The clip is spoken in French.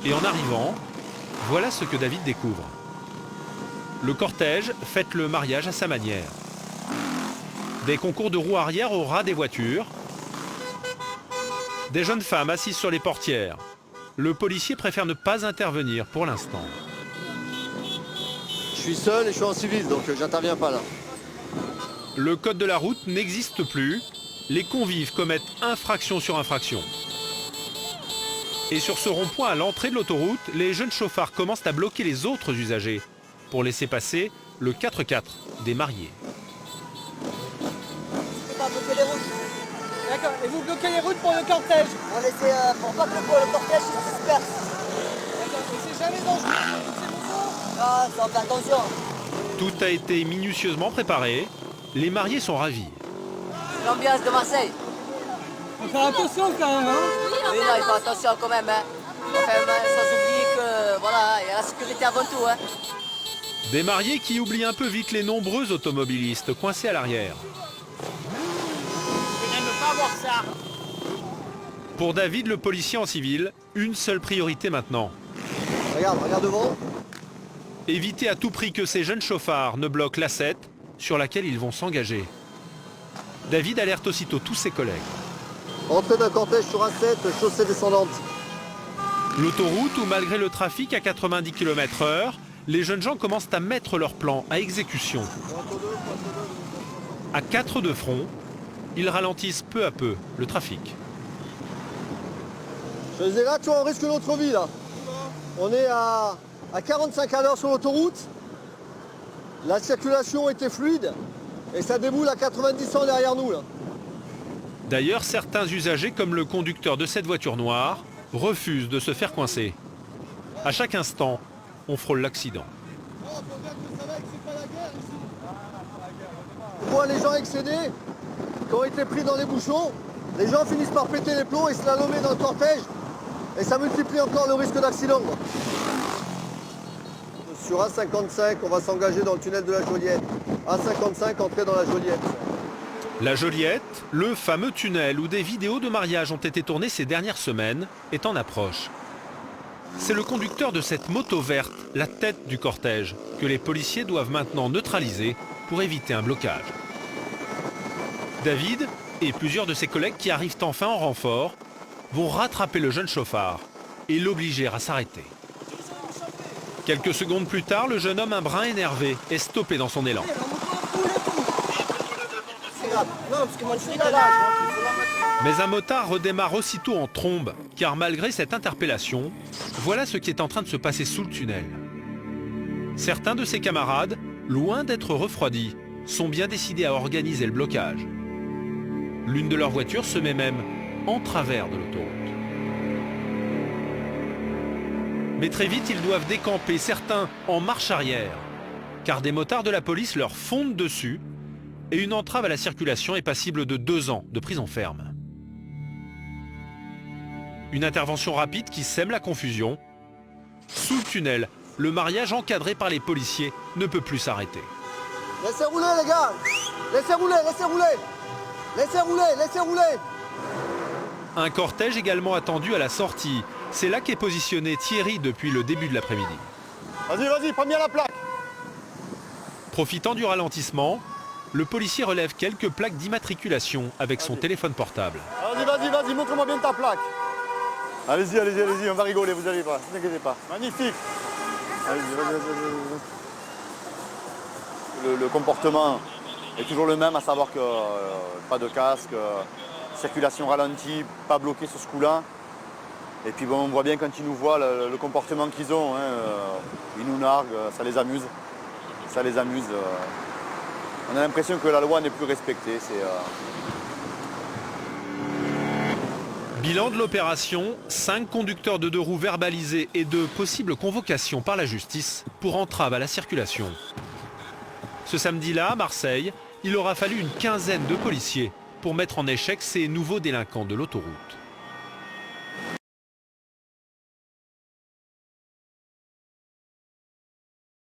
Et en arrivant, voilà ce que David découvre. Le cortège fête le mariage à sa manière. Des concours de roues arrière au ras des voitures. Des jeunes femmes assises sur les portières. Le policier préfère ne pas intervenir pour l'instant. Je suis seul et je suis en civil, donc j'interviens pas là. Le code de la route n'existe plus. Les convives commettent infraction sur infraction. Et sur ce rond-point à l'entrée de l'autoroute, les jeunes chauffards commencent à bloquer les autres usagers pour laisser passer le 4x4 des mariés. C'est pas bloquer les routes. D'accord, et vous bloquez les routes pour le cortège. On essaie pour pas que le cortège se disperse. D'accord, et c'est jamais dangereux. Ah, ça fait attention. Tout a été minutieusement préparé. Les mariés sont ravis. L'ambiance de Marseille. On fait attention quand même, hein. Oui, non, il faut attention quand même, hein. Enfin, sans oublier que, voilà, il y a la sécurité avant tout, hein. Des mariés qui oublient un peu vite les nombreux automobilistes coincés à l'arrière. Je n'aime pas voir ça. Pour David, le policier en civil, une seule priorité maintenant. Regarde devant. Éviter à tout prix que ces jeunes chauffards ne bloquent l'A7 sur laquelle ils vont s'engager. David alerte aussitôt tous ses collègues. Entrée d'un cortège sur A7, chaussée descendante. L'autoroute où malgré le trafic à 90 km/h, les jeunes gens commencent à mettre leur plan à exécution. À 4 de front, ils ralentissent peu à peu le trafic. Je disais là, tu vois, on risque notre vie là. On est à 45 à l'heure sur l'autoroute. La circulation était fluide et ça déboule à 90 ans derrière nous là. D'ailleurs, certains usagers, comme le conducteur de cette voiture noire, refusent de se faire coincer. À chaque instant, on frôle l'accident. On voit les gens excédés, qui ont été pris dans les bouchons. Les gens finissent par péter les plombs et se slalomer dans le cortège. Et ça multiplie encore le risque d'accident. Sur A55, on va s'engager dans le tunnel de la Joliette. A55, entrée dans la Joliette. La Joliette, le fameux tunnel où des vidéos de mariage ont été tournées ces dernières semaines, est en approche. C'est le conducteur de cette moto verte, la tête du cortège, que les policiers doivent maintenant neutraliser pour éviter un blocage. David et plusieurs de ses collègues qui arrivent enfin en renfort vont rattraper le jeune chauffard et l'obliger à s'arrêter. Quelques secondes plus tard, le jeune homme un brin énervé est stoppé dans son élan. Mais un motard redémarre aussitôt en trombe, car malgré cette interpellation, voilà ce qui est en train de se passer sous le tunnel. Certains de ses camarades, loin d'être refroidis, sont bien décidés à organiser le blocage. L'une de leurs voitures se met même en travers de l'autoroute. Mais très vite, ils doivent décamper, certains en marche arrière, car des motards de la police leur fondent dessus et une entrave à la circulation est passible de 2 ans de prison ferme. Une intervention rapide qui sème la confusion. Sous le tunnel, le mariage encadré par les policiers ne peut plus s'arrêter. Laissez rouler les gars. Laissez rouler, laissez rouler. Laissez rouler, laissez rouler. Un cortège également attendu à la sortie. C'est là qu'est positionné Thierry depuis le début de l'après-midi. Vas-y, prends bien la plaque. Profitant du ralentissement, le policier relève quelques plaques d'immatriculation avec son téléphone portable. Vas-y, montre-moi bien ta plaque. Allez-y, on va rigoler, vous allez pas, ne vous inquiétez pas. Magnifique. Vas-y. Le comportement est toujours le même, à savoir que pas de casque, circulation ralentie, pas bloqué sur ce coup-là. Et puis bon, on voit bien quand ils nous voient le comportement qu'ils ont, hein, ils nous narguent, ça les amuse. On a l'impression que la loi n'est plus respectée. Bilan de l'opération, 5 conducteurs de 2 roues verbalisés et de possibles convocations par la justice pour entrave à la circulation. Ce samedi-là, à Marseille, il aura fallu une quinzaine de policiers pour mettre en échec ces nouveaux délinquants de l'autoroute.